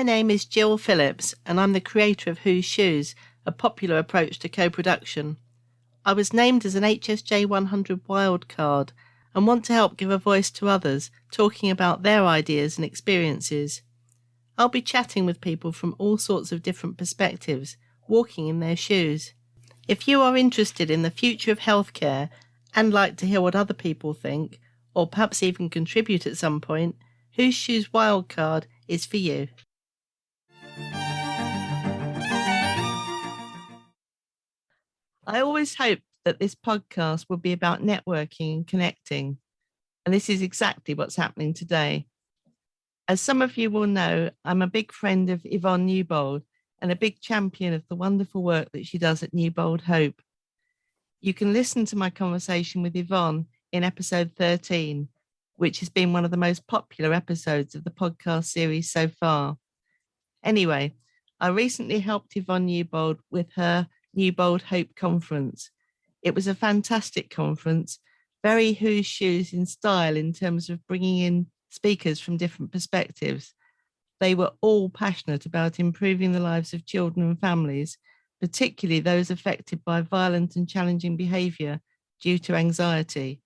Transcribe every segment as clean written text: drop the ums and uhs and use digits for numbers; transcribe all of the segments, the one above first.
My name is Jill Phillips, and I'm the creator of Whose Shoes, a popular approach to co-production. I was named as an HSJ 100 wildcard and want to help give a voice to others, talking about their ideas and experiences. I'll be chatting with people from all sorts of different perspectives, walking in their shoes. If you are interested in the future of healthcare and like to hear what other people think, or perhaps even contribute at some point, Whose Shoes Wildcard is for you. I always hoped that this podcast would be about networking and connecting, and this is exactly what's happening today. As some of you will know, I'm a big friend of Yvonne Newbold and a big champion of the wonderful work that she does at Newbold Hope. You can listen to my conversation with Yvonne in episode 13, which has been one of the most popular episodes of the podcast series so far. Anyway, I recently helped Yvonne Newbold with her Newbold Hope conference. It was a fantastic conference, very Whose Shoes in style in terms of bringing in speakers from different perspectives. They were all passionate about improving the lives of children and families, particularly those affected by violent and challenging behaviour due to anxiety.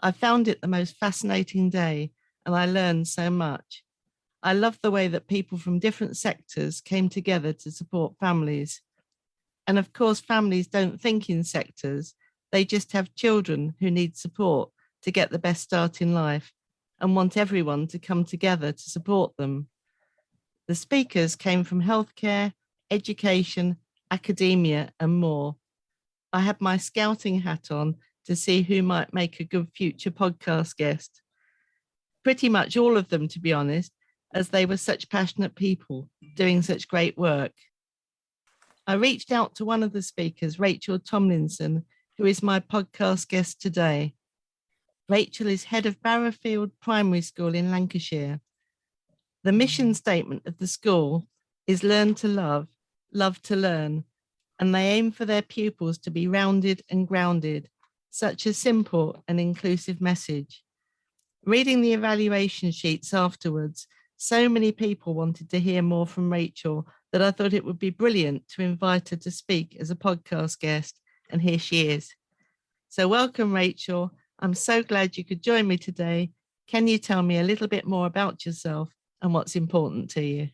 I found it the most fascinating day, and I learned so much. I love the way that people from different sectors came together to support families. And of course, families don't think in sectors. They just have children who need support to get the best start in life and want everyone to come together to support them. The speakers came from healthcare, education, academia, and more. I had my scouting hat on to see who might make a good future podcast guest. Pretty much all of them, to be honest, as they were such passionate people doing such great work. I reached out to one of the speakers, Rachel Tomlinson, who is my podcast guest today. Rachel is head of Barrowford Primary School in Lancashire. The mission statement of the school is learn to love, love to learn, and they aim for their pupils to be rounded and grounded. Such a simple and inclusive message. Reading the evaluation sheets afterwards, so many people wanted to hear more from Rachel that I thought it would be brilliant to invite her to speak as a podcast guest, and here she is. So welcome, Rachel. I'm so glad you could join me today. Can you tell me a little bit more about yourself and what's important to you?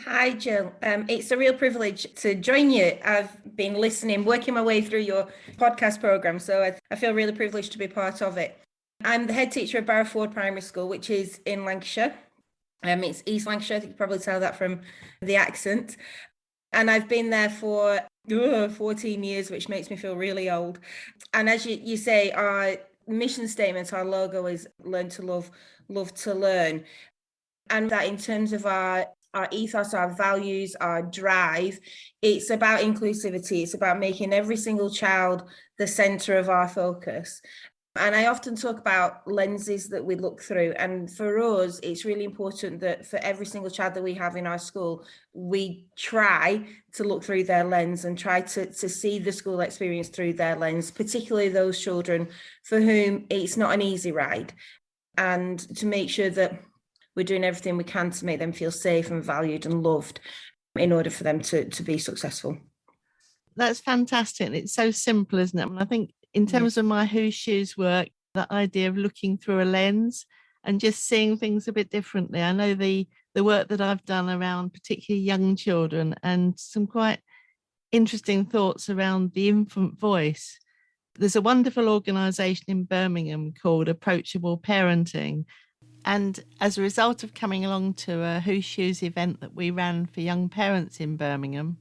Hi, Jill. It's a real privilege to join you. I've been listening, working my way through your podcast programme, so I feel really privileged to be part of it. I'm the head teacher of Barrowford Primary School, which is in Lancashire. It's East Lancashire, you can probably tell that from the accent. And I've been there for 14 years, which makes me feel really old. And as you say, our mission statement, our logo is learn to love, love to learn. And that in terms of our ethos, our values, our drive, it's about inclusivity. It's about making every single child the centre of our focus. And I often talk about lenses that we look through. And for us, it's really important that for every single child that we have in our school, we try to look through their lens and try to see the school experience through their lens, particularly those children for whom it's not an easy ride. And to make sure that we're doing everything we can to make them feel safe and valued and loved in order for them to be successful. That's fantastic. And it's so simple, isn't it? I think in terms of my Whose Shoes work, that idea of looking through a lens and just seeing things a bit differently. I know the work that I've done around particularly young children and some quite interesting thoughts around the infant voice. There's a wonderful organisation in Birmingham called Approachable Parenting. And as a result of coming along to a Whose Shoes event that we ran for young parents in Birmingham,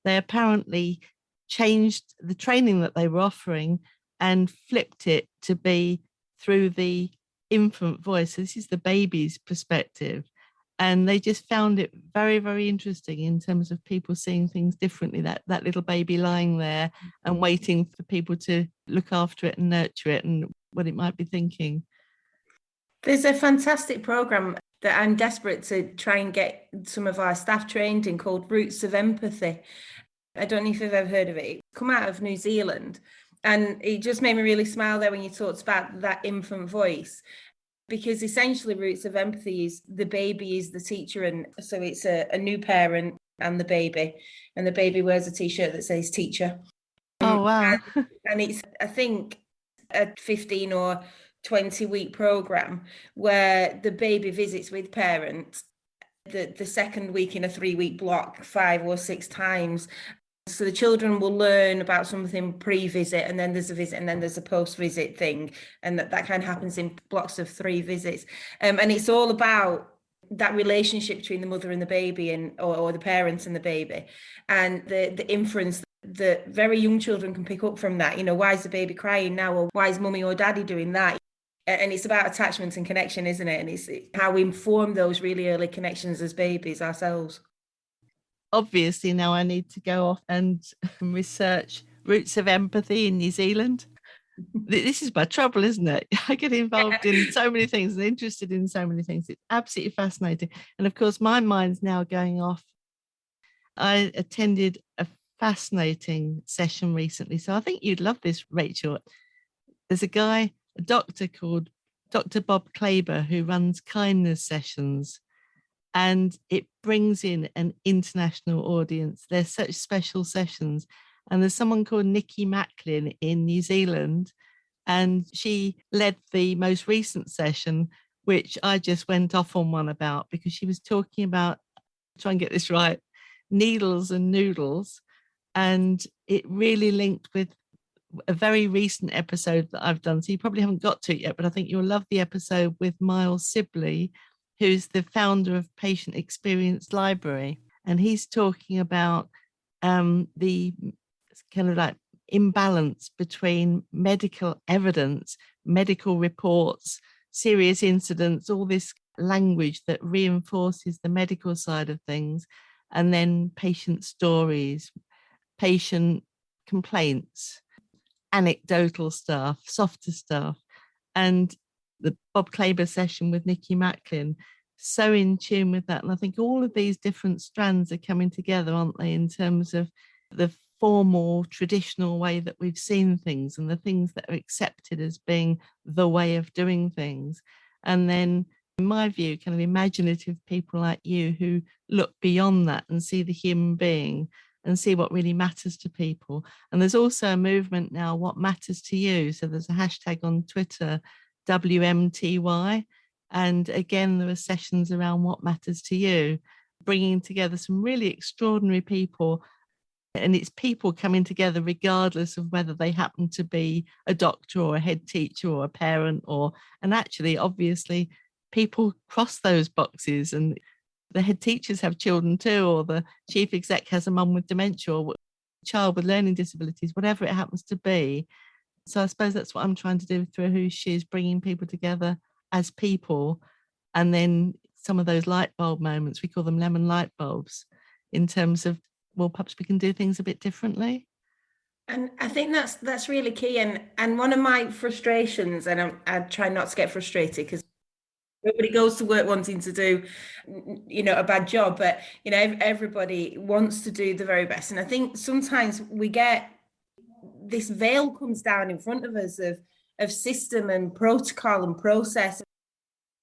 they apparently changed the training that they were offering and flipped it to be through the infant voice. So this is the baby's perspective. And they just found it very, very interesting in terms of people seeing things differently, that little baby lying there and waiting for people to look after it and nurture it and what it might be thinking. There's a fantastic programme that I'm desperate to try and get some of our staff trained in called Roots of Empathy. I don't know if you've ever heard of it. It's come out of New Zealand. And it just made me really smile there when you talked about that infant voice. because essentially Roots of Empathy is the baby is the teacher. And so it's a new parent and the baby wears a t-shirt that says teacher. Oh, wow. And it's, I think, a 15 or 20-week program where the baby visits with parents the second week in a 3-week block 5 or 6 times. So the children will learn about something pre-visit, and then there's a visit, and then there's a post-visit thing, and that kind of happens in blocks of 3 visits. And it's all about that relationship between the mother and the baby, and or the parents and the baby, and the inference that very young children can pick up from that. You know, why is the baby crying now, or why is mummy or daddy doing that? And it's about attachment and connection, isn't it? And it's how we form those really early connections as babies ourselves. Obviously, now I need to go off and research Roots of Empathy in New Zealand. This is my trouble, isn't it? I get involved in so many things and interested in so many things. It's absolutely fascinating. And of course, my mind's now going off. I attended a fascinating session recently. So I think you'd love this, Rachel. There's a doctor called Dr. Bob Klaber, who runs kindness sessions, and it brings in an international audience. They're such special sessions. And there's someone called Nikki Macklin in New Zealand, and she led the most recent session, which I just went off on one about, because she was talking about, try and get this right, needles and noodles. And it really linked with a very recent episode that I've done. So you probably haven't got to it yet, but I think you'll love the episode with Miles Sibley, who's the founder of Patient Experience Library. And he's talking about the kind of like imbalance between medical evidence, medical reports, serious incidents, all this language that reinforces the medical side of things, and then patient stories, patient complaints, anecdotal stuff, softer stuff. And the Bob Klaber session with Nikki Macklin, so in tune with that. And I think all of these different strands are coming together, aren't they, in terms of the formal, traditional way that we've seen things and the things that are accepted as being the way of doing things. And then, in my view, kind of imaginative people like you who look beyond that and see the human being and see what really matters to people. And there's also a movement now, what matters to you. So there's a hashtag on Twitter, WMTY. And again, there are sessions around what matters to you, bringing together some really extraordinary people. And it's people coming together regardless of whether they happen to be a doctor or a head teacher or a parent, and actually, obviously, people cross those boxes, and the head teachers have children too, or the chief exec has a mum with dementia or a child with learning disabilities, whatever it happens to be. So I suppose that's what I'm trying to do through Who She Is, bringing people together as people. And then some of those light bulb moments, we call them lemon light bulbs, in terms of, well, perhaps we can do things a bit differently. And I think that's really key. And one of my frustrations, and I try not to get frustrated because nobody goes to work wanting to do, a bad job, but, everybody wants to do the very best. And I think sometimes we get this veil comes down in front of us of system and protocol and process.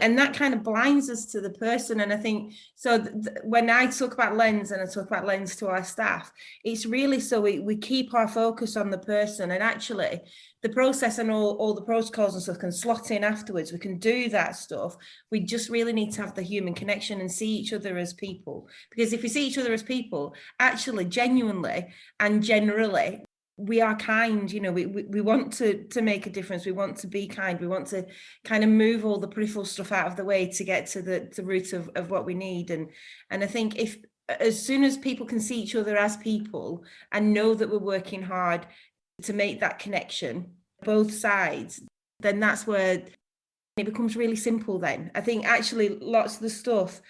And that kind of blinds us to the person. And I think, so when I talk about lens, and I talk about lens to our staff, it's really so we keep our focus on the person. And actually, the process and all the protocols and stuff can slot in afterwards. We can do that stuff. We just really need to have the human connection and see each other as people. Because if we see each other as people, actually, genuinely and generally, we are kind, we want to make a difference. We want to be kind. We want to kind of move all the peripheral stuff out of the way to get to the root of what we need. And I think if, as soon as people can see each other as people and know that we're working hard to make that connection, both sides, then that's where it becomes really simple then. I think actually lots of the stuff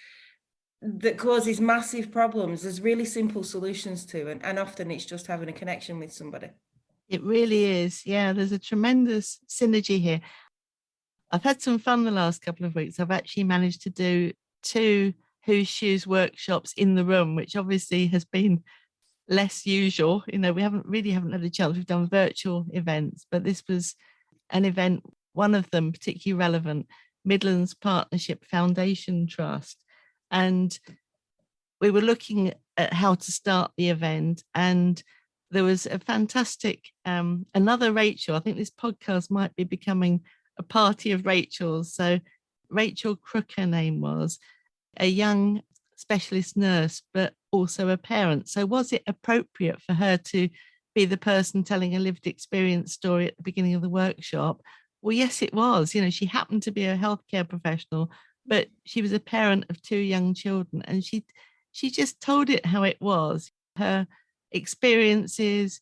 that causes massive problems, there's really simple solutions to, and often it's just having a connection with somebody. It really is. Yeah, there's a tremendous synergy here. I've had some fun the last couple of weeks. I've actually managed to do 2 Whose Shoes workshops in the room, which obviously has been less usual. We haven't had a chance. We've done virtual events, but this was an event, one of them particularly relevant, Midlands Partnership Foundation Trust. And we were looking at how to start the event, and there was a fantastic, another Rachel. I think this podcast might be becoming a party of Rachels. So Rachel Crook, her name was, a young specialist nurse, but also a parent. So was it appropriate for her to be the person telling a lived experience story at the beginning of the workshop? Well, yes, it was. You know, she happened to be a healthcare professional, but she was a parent of 2 young children, and she just told it how it was, her experiences,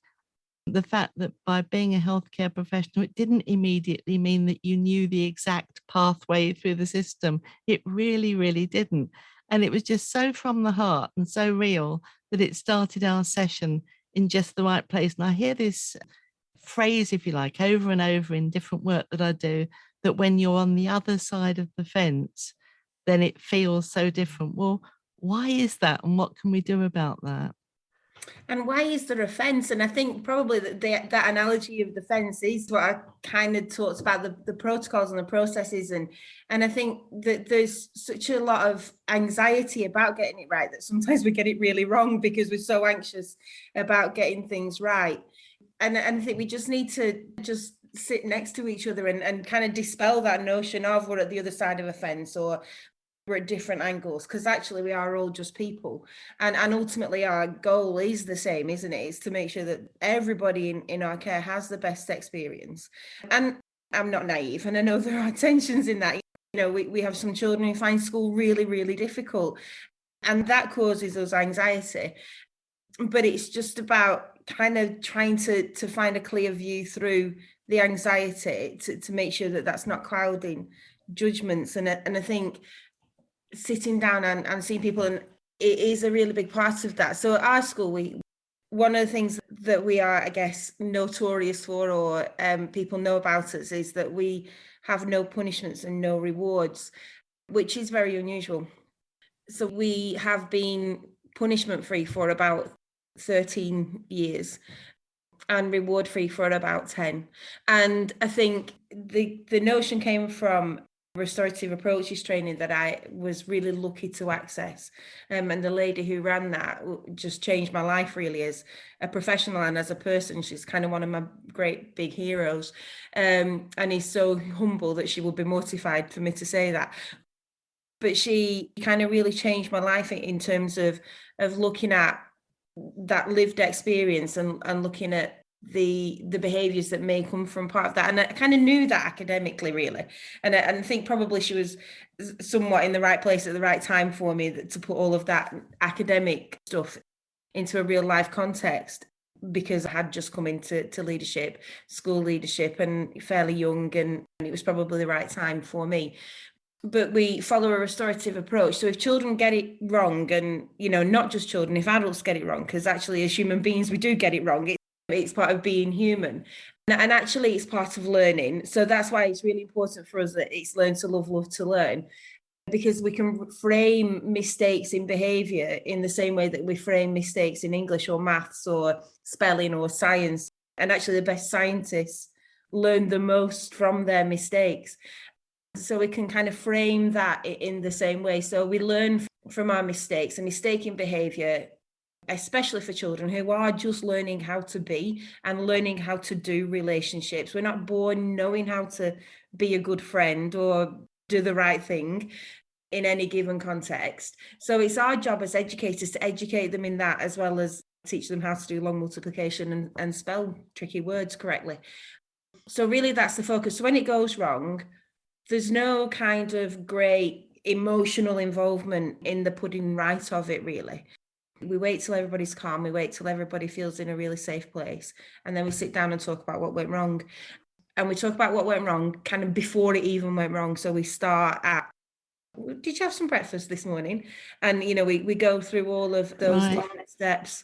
the fact that by being a healthcare professional, it didn't immediately mean that you knew the exact pathway through the system. It really, really didn't. And it was just so from the heart and so real that it started our session in just the right place. And I hear this phrase, if you like, over and over in different work that I do, that when you're on the other side of the fence, then it feels so different. Well, why is that? And what can we do about that? And why is there a fence? And I think probably that analogy of the fence is what I kind of talked about, the protocols and the processes. And I think that there's such a lot of anxiety about getting it right that sometimes we get it really wrong because we're so anxious about getting things right. And I think we just need to just sit next to each other and kind of dispel that notion of we're at the other side of a fence or we're at different angles, because actually we are all just people, and ultimately our goal is the same, isn't it? It's to make sure that everybody in our care has the best experience. And I'm not naive, and I know there are tensions in that. You know, we have some children who find school really, really difficult, and that causes us anxiety. But it's just about kind of trying to find a clear view through the anxiety to make sure that that's not clouding judgments. And I think sitting down and seeing people, and it is a really big part of that. So at our school, one of the things that we are, I guess, notorious for, or people know about us, is that we have no punishments and no rewards, which is very unusual. So we have been punishment free for about 13 years and reward free for about 10. And I think the notion came from restorative approaches training that I was really lucky to access, and the lady who ran that just changed my life really as a professional and as a person. She's kind of one of my great big heroes, and is so humble that she would be mortified for me to say that, but she kind of really changed my life in terms of looking at that lived experience and looking at the behaviors that may come from part of that. And I kind of knew that academically really, and I think probably she was somewhat in the right place at the right time for me to put all of that academic stuff into a real life context, because I had just come into leadership, school leadership, and fairly young, and it was probably the right time for me. But we follow a restorative approach. So if children get it wrong, and, you know, not just children, if adults get it wrong, because actually as human beings, we do get it wrong. It's part of being human. And actually it's part of learning. So that's why it's really important for us that it's learn to love, love to learn, because we can frame mistakes in behaviour in the same way that we frame mistakes in English or maths or spelling or science. And actually the best scientists learn the most from their mistakes. So we can kind of frame that in the same way. So we learn from our mistakes, and mistaken behaviour, especially for children who are just learning how to be and learning how to do relationships. We're not born knowing how to be a good friend or do the right thing in any given context. So it's our job as educators to educate them in that, as well as teach them how to do long multiplication and spell tricky words correctly. So really that's the focus. So when it goes wrong, there's no kind of great emotional involvement in the putting right of it, really. We wait till everybody's calm, we wait till everybody feels in a really safe place, and then we sit down and talk about what went wrong. And we talk about what went wrong kind of before it even went wrong. So we start at, did you have some breakfast this morning? And, you know, we go through all of those different steps.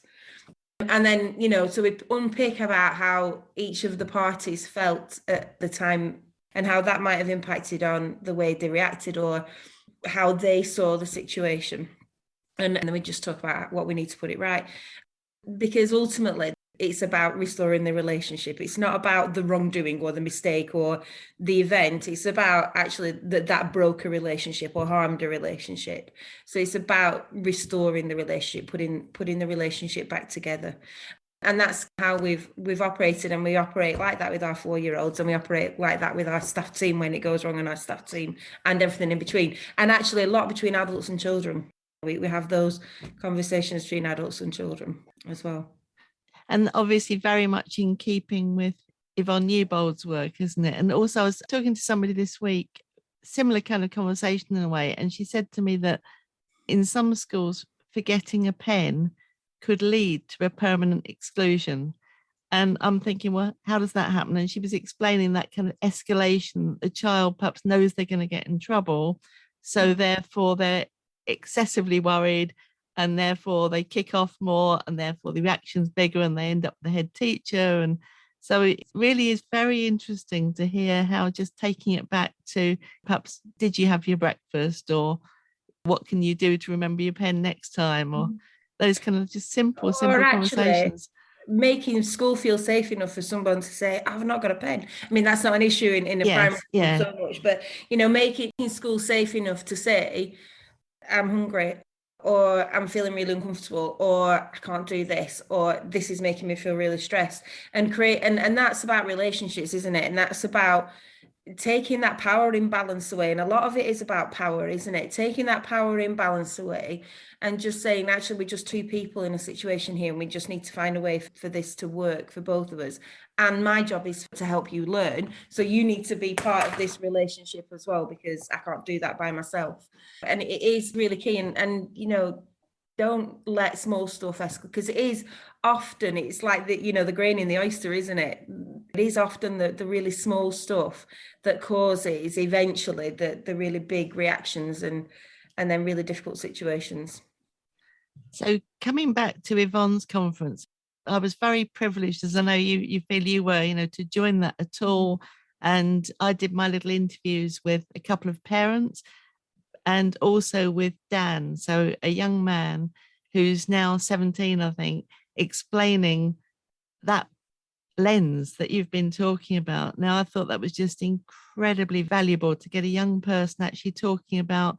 And then, you know, so we unpick about how each of the parties felt at the time and how that might have impacted on the way they reacted or how they saw the situation. And then we just talk about what we need to put it right. Because ultimately, It's about restoring the relationship. It's not about the wrongdoing or the mistake or the event. It's about actually that broke a relationship or harmed a relationship. So it's about restoring the relationship, putting the relationship back together. And that's how we've operated, and we operate like that with our 4-year-olds, and we operate like that with our staff team when it goes wrong on our staff team, and everything in between. And actually a lot between adults and children. We have those conversations between adults and children as well. And obviously very much in keeping with Yvonne Newbold's work, isn't it? And also I was talking to somebody this week, similar kind of conversation in a way, and she said to me that in some schools, forgetting a pen could lead to a permanent exclusion. And I'm thinking, well, how does that happen? And she was explaining that kind of escalation. The child perhaps knows they're going to get in trouble, so therefore they're excessively worried, and therefore they kick off more, and therefore the reaction's bigger, and they end up with the head teacher. And so it really is very interesting to hear how just taking it back to perhaps, did you have your breakfast, or what can you do to remember your pen next time, or those kind of just simple conversations. Making school feel safe enough for someone to say, I've not got a pen. I mean, that's not an issue in a primary school so much, but, making school safe enough to say, I'm hungry, or I'm feeling really uncomfortable, or I can't do this, or this is making me feel really stressed, and that's about relationships, isn't it? And that's about taking that power imbalance away. And a lot of it is about power, isn't it? Taking that power imbalance away and just saying, actually, we're just two people in a situation here, and we just need to find a way for this to work for both of us. And my job is to help you learn. So you need to be part of this relationship as well, because I can't do that by myself. And it is really key. And don't let small stuff escalate, because it is often, it's like the grain in the oyster, isn't it? It is often the really small stuff that causes eventually the really big reactions and then really difficult situations. So coming back to Yvonne's conference, I was very privileged, as I know you feel you were, to join that at all. And I did my little interviews with a couple of parents, and also with Dan, so a young man who's now 17, I think, explaining that lens that you've been talking about. Now, I thought that was just incredibly valuable to get a young person actually talking about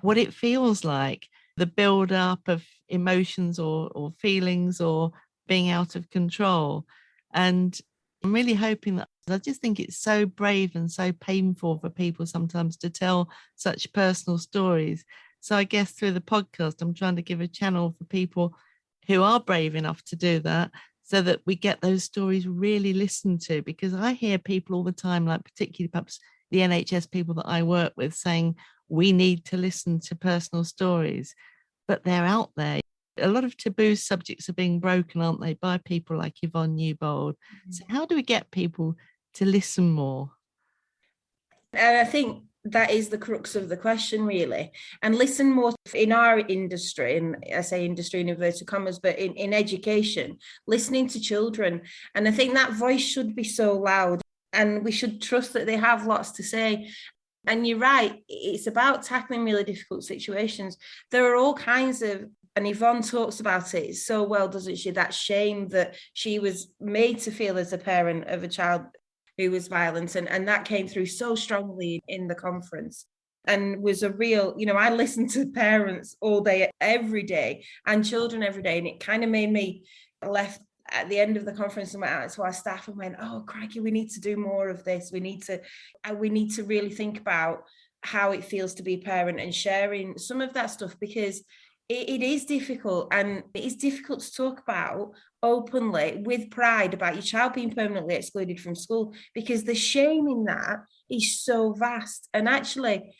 what it feels like, the build up of emotions or feelings or being out of control. And I'm really hoping that, I just think it's so brave and so painful for people sometimes to tell such personal stories. So I guess through the podcast, I'm trying to give a channel for people who are brave enough to do that, so that we get those stories really listened to. Because I hear people all the time, like particularly perhaps the NHS people that I work with, saying we need to listen to personal stories, but they're out there. A lot of taboo subjects are being broken, aren't they, by people like Yvonne Newbold. So how do we get people to listen more? And I think that is the crux of the question, really. And listen more in our industry, and I say industry in inverted commas, but in education, listening to children. And I think that voice should be so loud, and we should trust that they have lots to say. And you're right, it's about tackling really difficult situations. There are all kinds of, and Yvonne talks about it so well, doesn't she? That shame that she was made to feel as a parent of a child who was violent. And that came through so strongly in the conference, and was a real, I listened to parents all day, every day, and children every day. And it kind of made me left at the end of the conference and went out to our staff and went, oh, crikey, we need to do more of this. We need to really think about how it feels to be a parent, and sharing some of that stuff, because it is difficult, and it is difficult to talk about openly with pride about your child being permanently excluded from school, because the shame in that is so vast. And actually,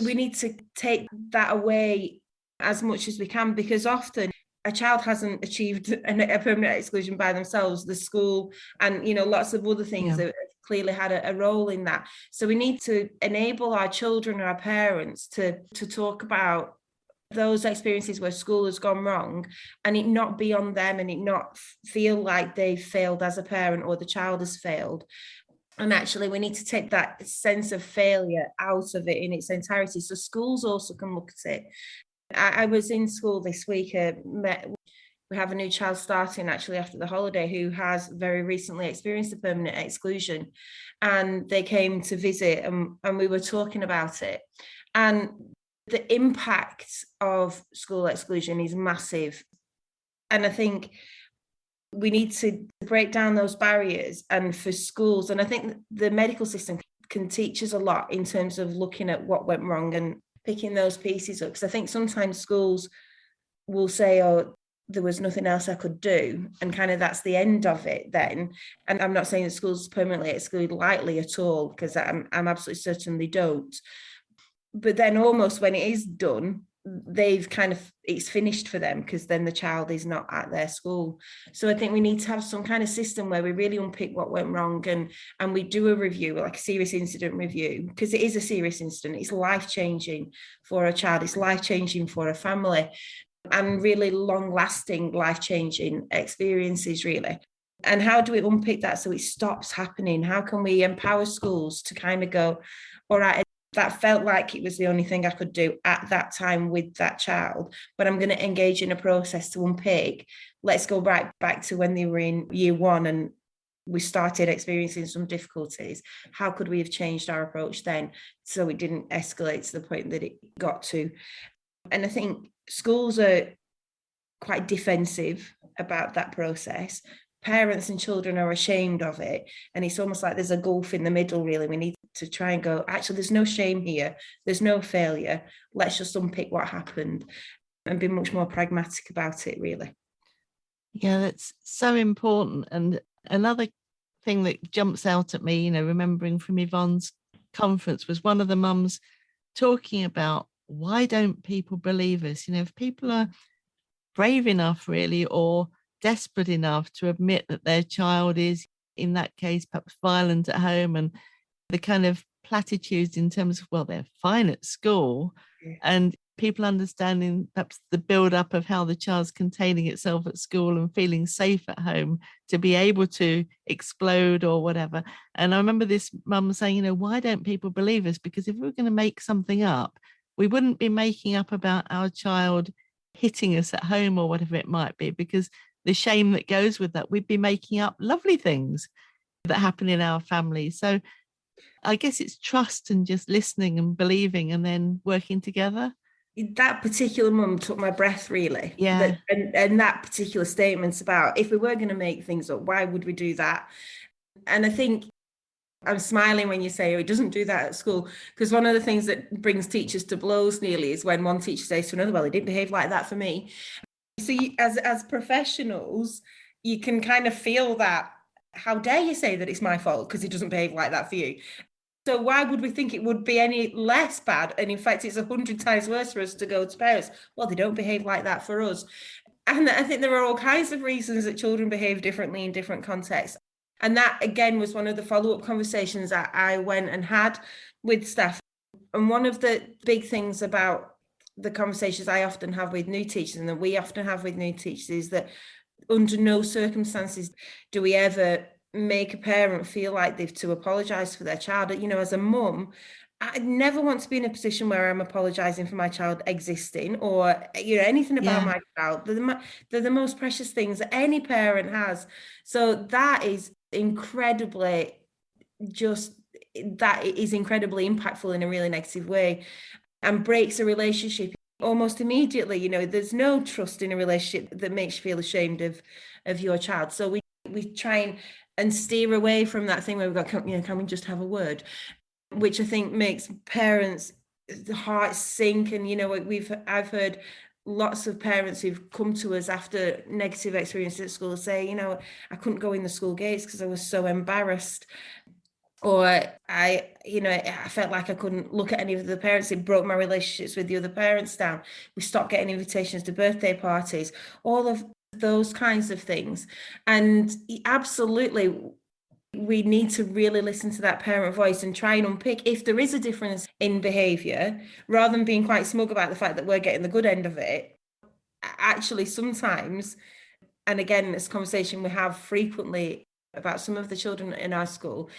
we need to take that away as much as we can, because often a child hasn't achieved a permanent exclusion by themselves. The school and lots of other things have clearly had a role in that. So we need to enable our children and our parents to talk about those experiences where school has gone wrong, and it not be on them, and it not feel like they've failed as a parent or the child has failed. And actually, we need to take that sense of failure out of it in its entirety, so schools also can look at it. I was in school this week, met we have a new child starting actually after the holiday who has very recently experienced a permanent exclusion, and they came to visit, and we were talking about it. And the impact of school exclusion is massive. And I think we need to break down those barriers, and for schools, and I think the medical system can teach us a lot in terms of looking at what went wrong and picking those pieces up. Because I think sometimes schools will say, oh, there was nothing else I could do, and kind of that's the end of it then. And I'm not saying that schools permanently exclude lightly at all, because I'm absolutely certain they don't. But then almost when it is done, they've kind of, it's finished for them, because then the child is not at their school. So I think we need to have some kind of system where we really unpick what went wrong, and we do a review, like a serious incident review, because it is a serious incident. It's life-changing for a child, it's life-changing for a family, and really long-lasting life-changing experiences, really. And how do we unpick that so it stops happening? How can we empower schools to kind of go, all right, that felt like it was the only thing I could do at that time with that child, but I'm going to engage in a process to unpick. Let's go right back to when they were in year one and we started experiencing some difficulties. How could we have changed our approach then so it didn't escalate to the point that it got to? And I think schools are quite defensive about that process. Parents and children are ashamed of it. And it's almost like there's a gulf in the middle, really. We need to try and go, actually, there's no shame here. There's no failure. Let's just unpick what happened and be much more pragmatic about it, really. Yeah, that's so important. And another thing that jumps out at me, remembering from Yvonne's conference, was one of the mums talking about, why don't people believe us? If people are brave enough, really, or desperate enough to admit that their child is, in that case, perhaps violent at home, and the kind of platitudes in terms of, well, they're fine at school, and people understanding perhaps the build-up of how the child's containing itself at school and feeling safe at home to be able to explode or whatever. And I remember this mum saying, why don't people believe us? Because if we were going to make something up, we wouldn't be making up about our child hitting us at home or whatever it might be, because the shame that goes with that, we'd be making up lovely things that happen in our family. So I guess it's trust and just listening and believing and then working together. That particular mum took my breath, really. Yeah. And that particular statement's about, if we were going to make things up, why would we do that? And I think I'm smiling when you say, oh, it doesn't do that at school, because one of the things that brings teachers to blows nearly is when one teacher says to another, well, he didn't behave like that for me. So as professionals, you can kind of feel that, how dare you say that it's my fault because he doesn't behave like that for you? So why would we think it would be any less bad? And in fact, it's 100 times worse for us to go to parents, well, they don't behave like that for us. And I think there are all kinds of reasons that children behave differently in different contexts. And that, again, was one of the follow-up conversations that I went and had with staff. And one of the big things about the conversations I often have with new teachers, and that we often have with new teachers, is that under no circumstances do we ever make a parent feel like they've to apologise for their child. As a mum, I never want to be in a position where I'm apologising for my child existing or anything about my child. They're the most precious things that any parent has. So that is incredibly impactful in a really negative way, and breaks a relationship almost immediately. There's no trust in a relationship that makes you feel ashamed of your child. So we try and steer away from that thing where we've got, can we just have a word? Which I think makes parents' hearts sink. And I've heard lots of parents who've come to us after negative experiences at school say, I couldn't go in the school gates because I was so embarrassed. Or I felt like I couldn't look at any of the parents. It broke my relationships with the other parents down. We stopped getting invitations to birthday parties, all of those kinds of things. And absolutely, we need to really listen to that parent voice and try and unpick if there is a difference in behaviour, rather than being quite smug about the fact that we're getting the good end of it. Actually, sometimes, and again, this conversation we have frequently about some of the children in our school,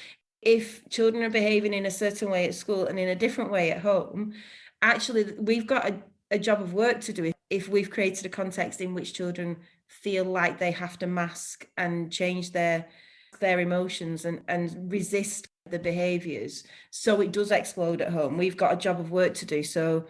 if children are behaving in a certain way at school and in a different way at home, actually, we've got a job of work to do if we've created a context in which children feel like they have to mask and change their emotions and resist the behaviours, so it does explode at home, we've got a job of work to do. So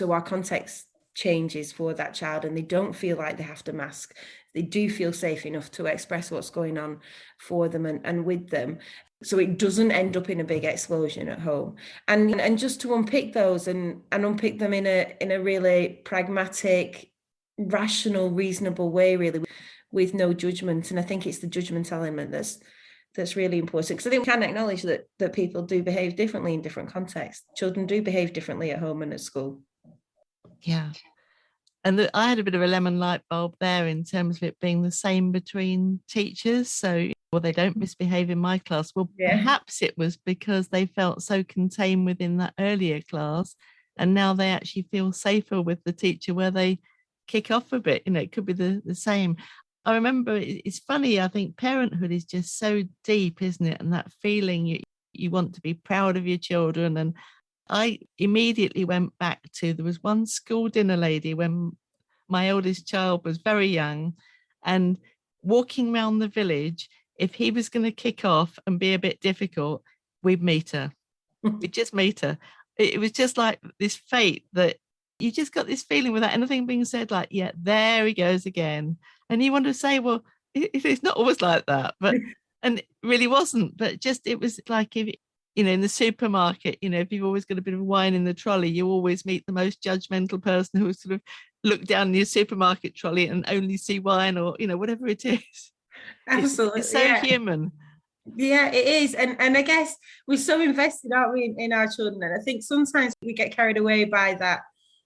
our context changes for that child, and they don't feel like they have to mask. They do feel safe enough to express what's going on for them and with them. So it doesn't end up in a big explosion at home. And just to unpick those and unpick them in a really pragmatic, rational, reasonable way, really, with no judgment. And I think it's the judgment element that's really important, because I think we can acknowledge that people do behave differently in different contexts. Children do behave differently at home and at school. Yeah. And I had a bit of a lemon light bulb there in terms of it being the same between teachers. So, well, they don't misbehave in my class. Well, perhaps it was because they felt so contained within that earlier class, and now they actually feel safer with the teacher where they kick off a bit. It could be the same. I remember it's funny, I think parenthood is just so deep, isn't it? And that feeling you want to be proud of your children. And I immediately went back to, there was one school dinner lady when my oldest child was very young, and walking around the village, if he was going to kick off and be a bit difficult, we'd meet her. We'd just meet her. It was just like this fate that you just got this feeling without anything being said, like, yeah, there he goes again. And you want to say, well, it's not always like that, but, and it really wasn't, but just, it was like, if in the supermarket, if you've always got a bit of wine in the trolley, you always meet the most judgmental person who will sort of look down your supermarket trolley and only see wine, or, whatever it is. Absolutely. It's so human. Yeah, it is. And I guess we're so invested, aren't we, in our children? And I think sometimes we get carried away by that.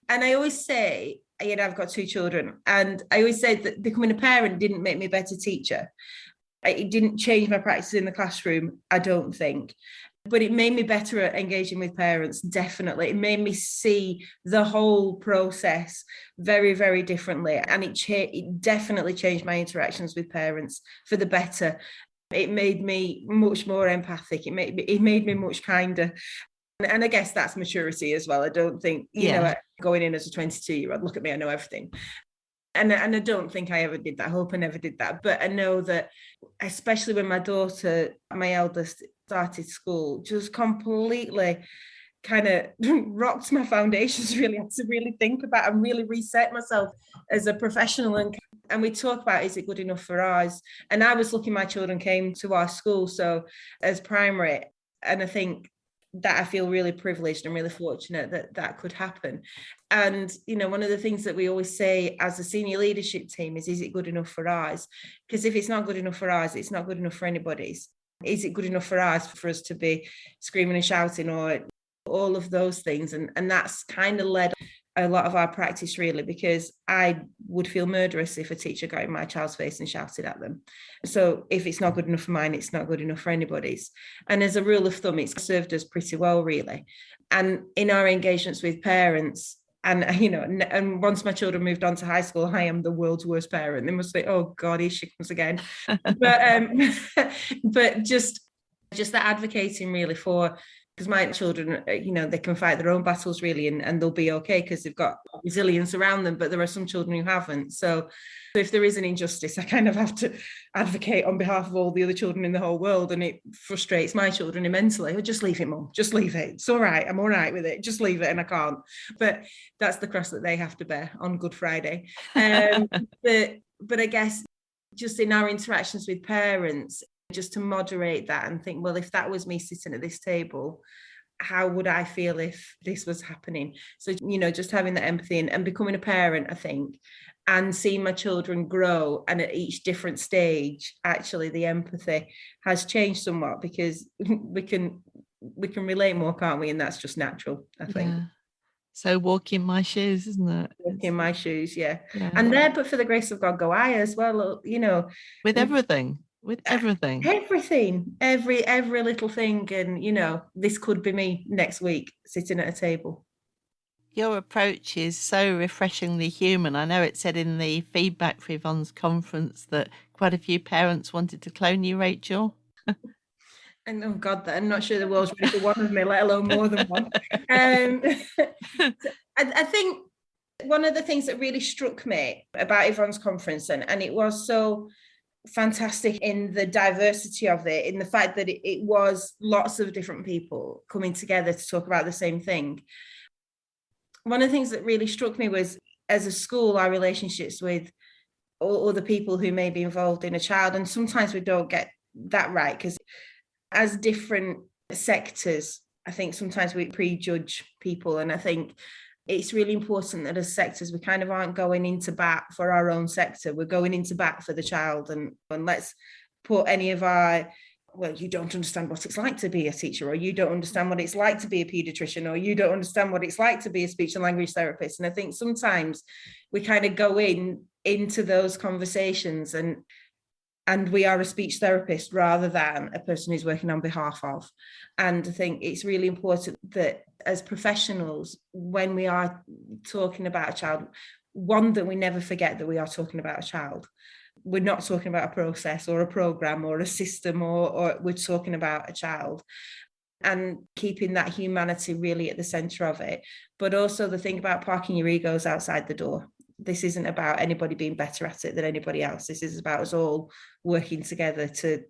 And I always say, I've got 2 children, and I always say that becoming a parent didn't make me a better teacher. It didn't change my practice in the classroom, I don't think. But it made me better at engaging with parents, definitely. It made me see the whole process very, very differently. And it definitely changed my interactions with parents for the better. It made me much more empathic. It made me much kinder. And I guess that's maturity as well. I don't think, going in as a 22-year-old, look at me, I know everything. And I don't think I ever did that. I hope I never did that. But I know that, especially when my daughter, my eldest, started school, just completely kind of rocked my foundations, really. I had to really think about and really reset myself as a professional. And we talk about, is it good enough for ours? And I was lucky my children came to our school, so as primary. And I think that I feel really privileged and really fortunate that could happen. And, one of the things that we always say as a senior leadership team is it good enough for ours? Because if it's not good enough for ours, it's not good enough for anybody's. Is it good enough for ours for us to be screaming and shouting, or all of those things? And that's kind of led a lot of our practice, really, because I would feel murderous if a teacher got in my child's face and shouted at them. So if it's not good enough for mine, it's not good enough for anybody's. And as a rule of thumb, it's served us pretty well, really. And in our engagements with parents, and once my children moved on to high school, I am the world's worst parent. They must say, oh God, here she comes again. But just that advocating, really, for, because my children, they can fight their own battles, really, and they'll be okay because they've got resilience around them, but there are some children who haven't. So if there is an injustice, I kind of have to advocate on behalf of all the other children in the whole world, and it frustrates my children immensely. Oh, just leave it, Mum, just leave it. It's all right, I'm all right with it, just leave it. And I can't. But that's the cross that they have to bear on Good Friday. But I guess just in our interactions with parents, just to moderate that and think, well, if that was me sitting at this table, how would I feel if this was happening? So, just having that empathy and becoming a parent, I think, and seeing my children grow, and at each different stage, actually the empathy has changed somewhat, because we can relate more, can't we? And that's just natural, I think. Yeah. So walk in my shoes, isn't it? Walk in my shoes, yeah. And there, but for the grace of God, go I as well, With everything. With everything, every little thing. And this could be me next week sitting at a table. Your approach is so refreshingly human. I know it said in the feedback for Yvonne's conference that quite a few parents wanted to clone you, Rachel. And oh God, I'm not sure the world's ready for one of me, let alone more than one. I think One of the things that really struck me about Yvonne's conference, and it was so fantastic in the diversity of it, in the fact that it was lots of different people coming together to talk about the same thing. One of the things that really struck me was, as a school, our relationships with all other people who may be involved in a child. And sometimes we don't get that right, because as different sectors, I think sometimes we prejudge people. And I think it's really important that as sectors, we kind of aren't going into bat for our own sector. We're going into bat for the child. And let's put any of our, well, you don't understand what it's like to be a teacher, or you don't understand what it's like to be a paediatrician, or you don't understand what it's like to be a speech and language therapist. And I think sometimes we kind of go into those conversations and we are a speech therapist rather than a person who's working on behalf of. And I think it's really important that as professionals, when we are talking about a child, one, that we never forget that we are talking about a child. We're not talking about a process or a program or a system, or we're talking about a child, and keeping that humanity really at the center of it. But also the thing about parking your egos outside the door. This isn't about anybody being better at it than anybody else. This is about us all working together to,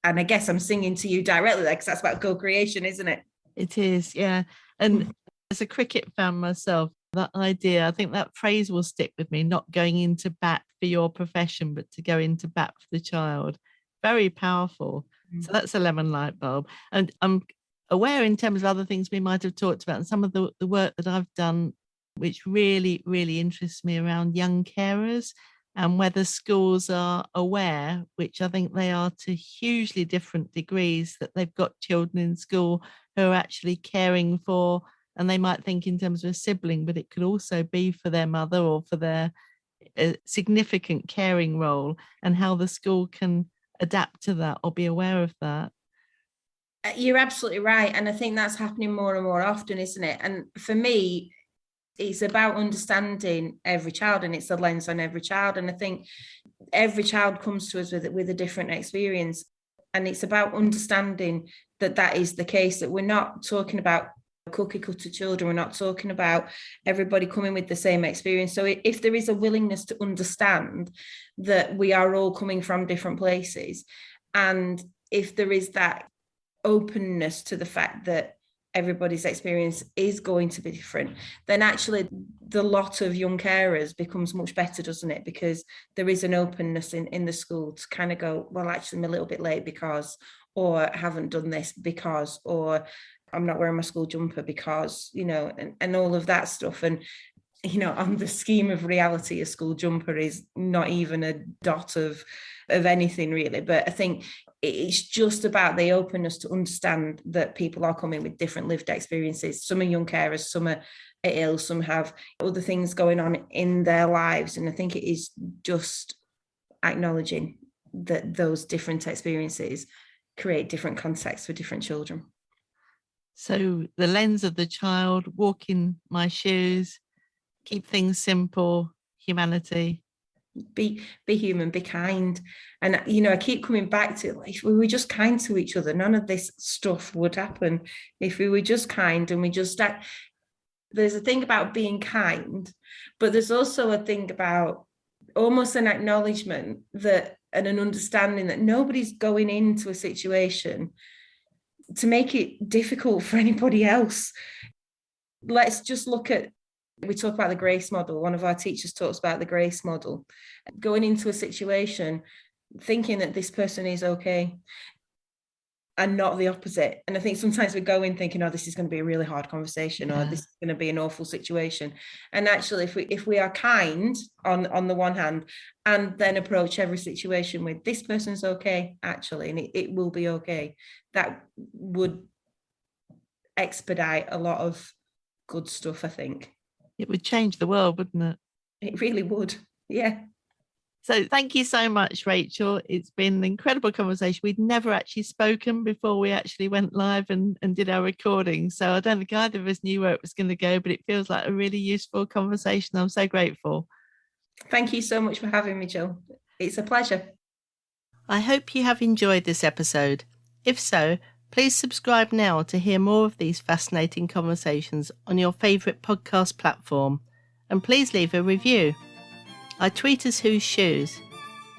and I guess I'm singing to you directly there, because that's about co-creation, isn't it? It is, yeah. And as a cricket fan myself, that idea, I think that phrase will stick with me, not going into bat for your profession, but to go into bat for the child. Very powerful. So that's a lemon light bulb. And I'm aware, in terms of other things we might have talked about, and some of the work that I've done, which really, really interests me, around young carers, and whether schools are aware, which I think they are to hugely different degrees, that they've got children in school who are actually caring for, and they might think in terms of a sibling, but it could also be for their mother or for their significant caring role, and how the school can adapt to that or be aware of that. You're absolutely right. And I think that's happening more and more often, isn't it? And for me, it's about understanding every child, and it's a lens on every child. And I think every child comes to us with a different experience. And it's about understanding that that is the case, that we're not talking about cookie cutter children. We're not talking about everybody coming with the same experience. So if there is a willingness to understand that we are all coming from different places, and if there is that openness to the fact that everybody's experience is going to be different, then actually the lot of young carers becomes much better, doesn't it? Because there is an openness in the school to kind of go, well, actually I'm a little bit late because, or haven't done this because, or I'm not wearing my school jumper because, and all of that stuff. And, on the scheme of reality, a school jumper is not even a dot of anything really. But I think it's just about the openness to understand that people are coming with different lived experiences. Some are young carers, some are ill, some have other things going on in their lives. And I think it is just acknowledging that those different experiences create different contexts for different children. So the lens of the child, walk in my shoes, keep things simple, humanity. Be human, be kind. And I keep coming back to, if we were just kind to each other, none of this stuff would happen. If we were just kind and we just act. There's a thing about being kind, but there's also a thing about almost an acknowledgement that, and an understanding that nobody's going into a situation to make it difficult for anybody else. Let's just look at, we talk about the grace model. One of our teachers talks about the grace model. Going into a situation thinking that this person is okay, and not the opposite. And I think sometimes we go in thinking, oh, this is going to be a really hard conversation, or this is going to be an awful situation. And actually, if we are kind on the one hand, and then approach every situation with, this person's okay, actually, and it will be okay, that would expedite a lot of good stuff, I think. It would change the world, wouldn't it? It really would. Yeah. So thank you so much, Rachel. It's been an incredible conversation. We'd never actually spoken before we actually went live and did our recording. So I don't think either of us knew where it was going to go, but it feels like a really useful conversation. I'm so grateful. Thank you so much for having me, Jill. It's a pleasure. I hope you have enjoyed this episode. If so, please subscribe now to hear more of these fascinating conversations on your favourite podcast platform. and please leave a review. I tweet as Whose Shoes.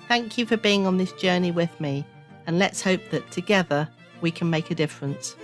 Thank you for being on this journey with me, and let's hope that together we can make a difference.